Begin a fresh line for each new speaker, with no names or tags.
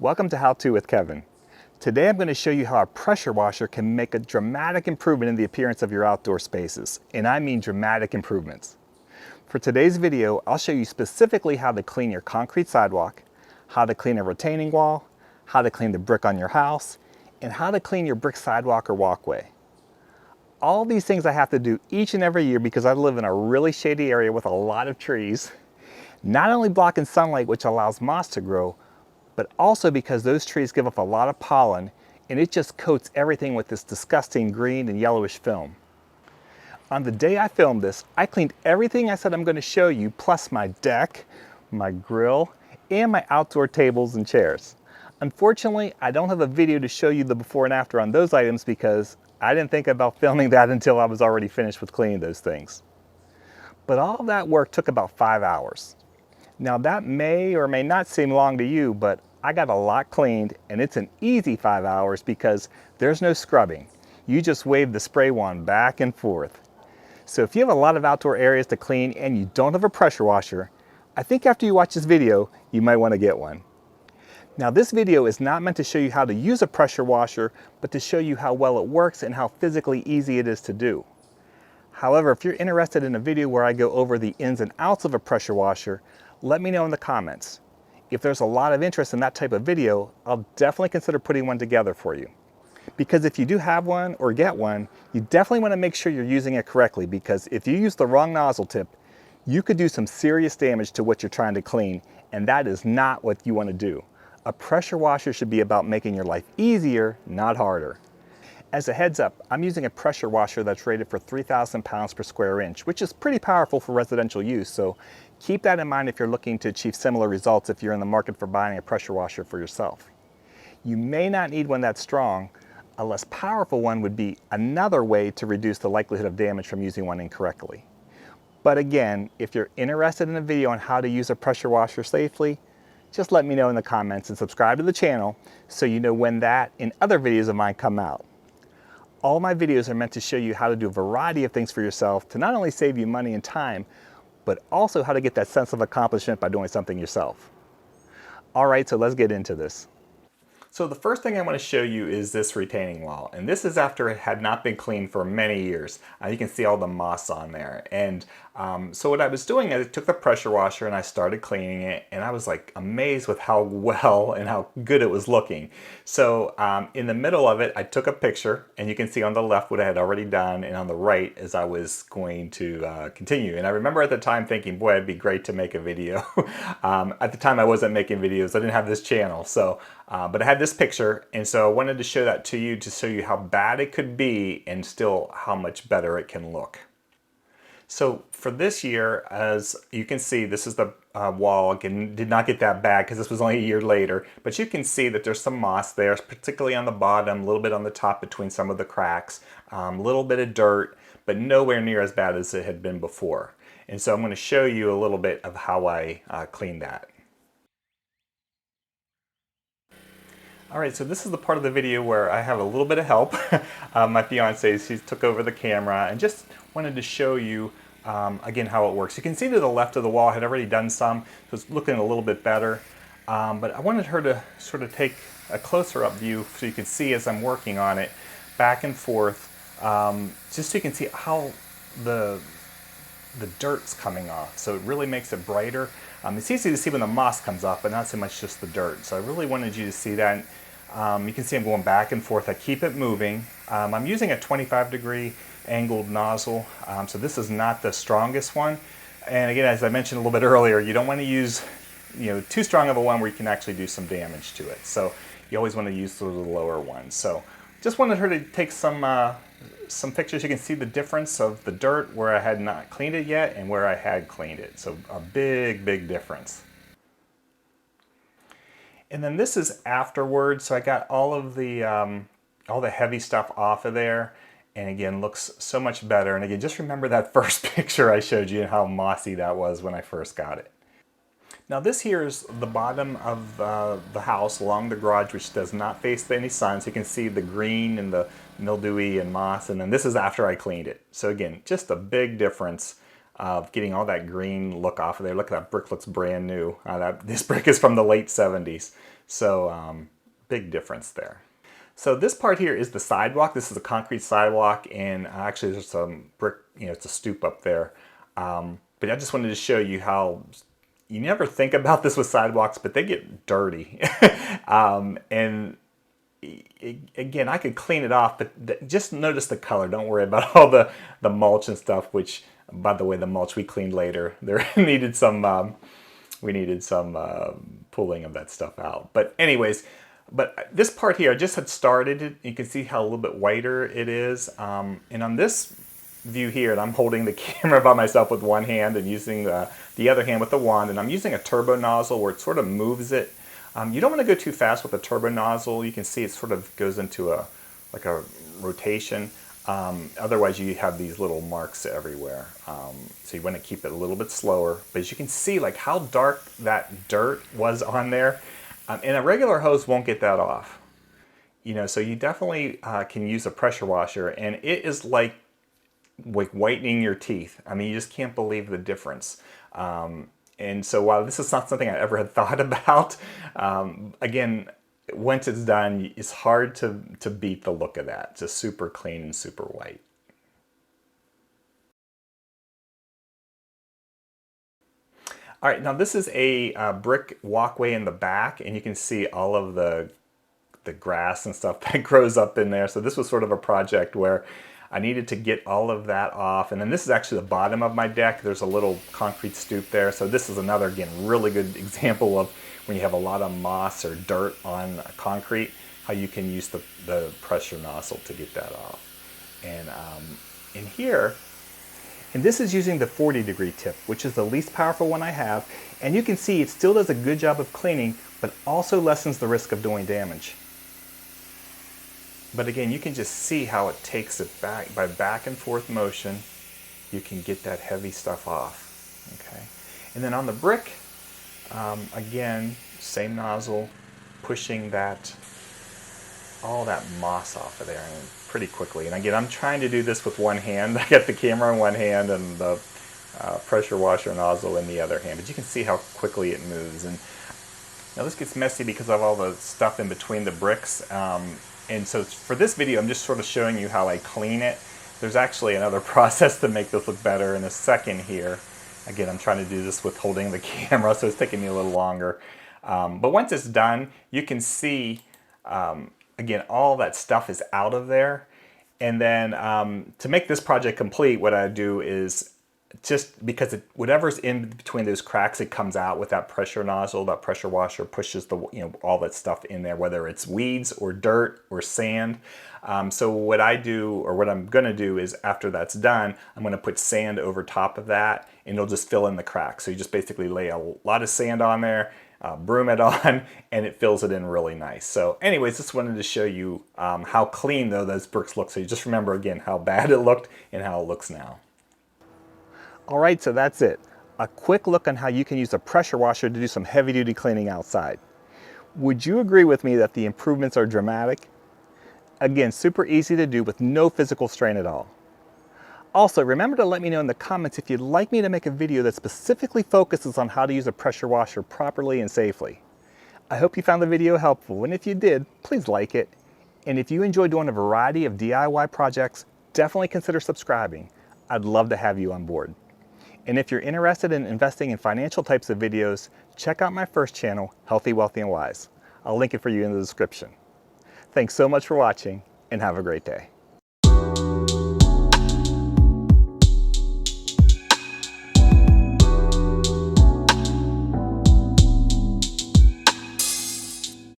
Welcome to How To with Kevin. Today I'm going to show you how a pressure washer can make a dramatic improvement in the appearance of your outdoor spaces, and I mean dramatic improvements. For today's video, I'll show you specifically how to clean your concrete sidewalk, how to clean a retaining wall, how to clean the brick on your house, and how to clean your brick sidewalk or walkway. All these things I have to do each and every year because I live in a really shady area with a lot of trees, not only blocking sunlight which allows moss to grow, but also because those trees give off a lot of pollen and it just coats everything with this disgusting green and yellowish film. On the day I filmed this, I cleaned everything I said I'm going to show you, plus my deck, my grill, and my outdoor tables and chairs. Unfortunately, I don't have a video to show you the before and after on those items because I didn't think about filming that until I was already finished with cleaning those things. But all of that work took about 5 hours. Now that may or may not seem long to you, but I got a lot cleaned and it's an easy 5 hours because there's no scrubbing. You just wave the spray wand back and forth. So if you have a lot of outdoor areas to clean and you don't have a pressure washer, I think after you watch this video, you might want to get one. Now this video is not meant to show you how to use a pressure washer, but to show you how well it works and how physically easy it is to do. However, if you're interested in a video where I go over the ins and outs of a pressure washer, let me know in the comments. If there's a lot of interest in that type of video, I'll definitely consider putting one together for you. Because if you do have one or get one, you definitely want to make sure you're using it correctly, because if you use the wrong nozzle tip, you could do some serious damage to what you're trying to clean, and that is not what you want to do. A pressure washer should be about making your life easier, not harder. As a heads up, I'm using a pressure washer that's rated for 3,000 pounds per square inch, which is pretty powerful for residential use, so keep that in mind if you're looking to achieve similar results if you're in the market for buying a pressure washer for yourself. You may not need one that strong. A less powerful one would be another way to reduce the likelihood of damage from using one incorrectly. But again, if you're interested in a video on how to use a pressure washer safely, just let me know in the comments and subscribe to the channel so you know when that and other videos of mine come out. All my videos are meant to show you how to do a variety of things for yourself to not only save you money and time, but also how to get that sense of accomplishment by doing something yourself. All right, so let's get into this. So the first thing I want to show you is this retaining wall, and this is after it had not been cleaned for many years. You can see all the moss on there, and so what I was doing is I took the pressure washer and I started cleaning it, and I was like amazed with how well and how good it was looking. So in the middle of it, I took a picture, and you can see on the left what I had already done, and on the right as I was going to continue. And I remember at the time thinking, boy, it'd be great to make a video. At the time I wasn't making videos, I didn't have this channel, so but I had this picture, and so I wanted to show that to you to show you how bad it could be and still how much better it can look. So for this year, as you can see, this is the wall. Again, did not get that bad because this was only a year later, but you can see that there's some moss there, particularly on the bottom, a little bit on the top between some of the cracks, a little bit of dirt, but nowhere near as bad as it had been before. And so I'm going to show you a little bit of how I cleaned that. All right, so this is the part of the video where I have a little bit of help. My fiance, she took over the camera and just wanted to show you again how it works. You can see to the left of the wall I had already done some, so it's looking a little bit better. But I wanted her to sort of take a closer up view so you can see as I'm working on it, back and forth, just so you can see how the dirt's coming off. So it really makes it brighter. It's easy to see when the moss comes off, but not so much just the dirt. So I really wanted you to see that. You can see I'm going back and forth. I keep it moving. I'm using a 25-degree angled nozzle, so this is not the strongest one. And again, as I mentioned a little bit earlier, you don't want to use too strong of a one where you can actually do some damage to it. So you always want to use the lower ones. So just wanted her to take some pictures. You can see the difference of the dirt where I had not cleaned it yet and where I had cleaned it. So a big, big difference. And then this is afterwards. So I got all the heavy stuff off of there. And again, looks so much better. And again, just remember that first picture I showed you and how mossy that was when I first got it. Now this here is the bottom of the house along the garage, which does not face any sun. So you can see the green and the mildewy and moss. And then this is after I cleaned it. So again, just a big difference of getting all that green look off of there. Look at that brick, looks brand new. This brick is from the late 70s. So big difference there. So this part here is the sidewalk. This is a concrete sidewalk, and actually there's some brick, it's a stoop up there. But I just wanted to show you how you never think about this with sidewalks, but they get dirty. And again, I could clean it off, but just notice the color. Don't worry about all the mulch and stuff, which, by the way, the mulch we cleaned later. There needed some, we needed some pulling of that stuff out. But anyways, but this part here, I just had started it. You can see how a little bit whiter it is. And on this view here, and I'm holding the camera by myself with one hand and using the other hand with the wand, and I'm using a turbo nozzle where it sort of moves it. You don't want to go too fast with a turbo nozzle. You can see it sort of goes into like a rotation. Otherwise you have these little marks everywhere. So you want to keep it a little bit slower. But as you can see, like how dark that dirt was on there, and a regular hose won't get that off. So you definitely can use a pressure washer, and it is like whitening your teeth. I mean, you just can't believe the difference. And so while this is not something I ever had thought about, again, once it's done, it's hard to beat the look of that. It's just super clean and super white. All right, now this is a brick walkway in the back, and you can see all of the grass and stuff that grows up in there. So this was sort of a project where I needed to get all of that off. And then this is actually the bottom of my deck. There's a little concrete stoop there. So this is another, again, really good example of when you have a lot of moss or dirt on concrete, how you can use the pressure nozzle to get that off. And in here, and this is using the 40-degree tip, which is the least powerful one I have. And you can see it still does a good job of cleaning, but also lessens the risk of doing damage. But again, you can just see how it takes it back by back and forth motion. You can get that heavy stuff off. Okay, and then on the brick, again, same nozzle, pushing all that moss off of there pretty quickly. And again, I'm trying to do this with one hand. I got the camera in one hand and the pressure washer nozzle in the other hand. But you can see how quickly it moves. And now this gets messy because of all the stuff in between the bricks. And so for this video, I'm just sort of showing you how I clean it. There's actually another process to make this look better in a second here. Again, I'm trying to do this with holding the camera, so it's taking me a little longer. But once it's done, you can see, again, all that stuff is out of there. And then to make this project complete, what I do is, just because whatever's in between those cracks, it comes out with that pressure nozzle. That pressure washer pushes all that stuff in there, whether it's weeds or dirt or sand. So what I do, or what I'm going to do, is after that's done, I'm going to put sand over top of that, and it'll just fill in the cracks. So you just basically lay a lot of sand on there, broom it on, and it fills it in really nice. So anyways, just wanted to show you how clean though those bricks look. So you just remember again how bad it looked and how it looks now. All right, so that's it. A quick look on how you can use a pressure washer to do some heavy-duty cleaning outside. Would you agree with me that the improvements are dramatic? Again, super easy to do with no physical strain at all. Also, remember to let me know in the comments if you'd like me to make a video that specifically focuses on how to use a pressure washer properly and safely. I hope you found the video helpful, and if you did, please like it. And if you enjoy doing a variety of DIY projects, definitely consider subscribing. I'd love to have you on board. And if you're interested in investing in financial types of videos, check out my first channel, Healthy, Wealthy, and Wise. I'll link it for you in the description. Thanks so much for watching, and have a great day.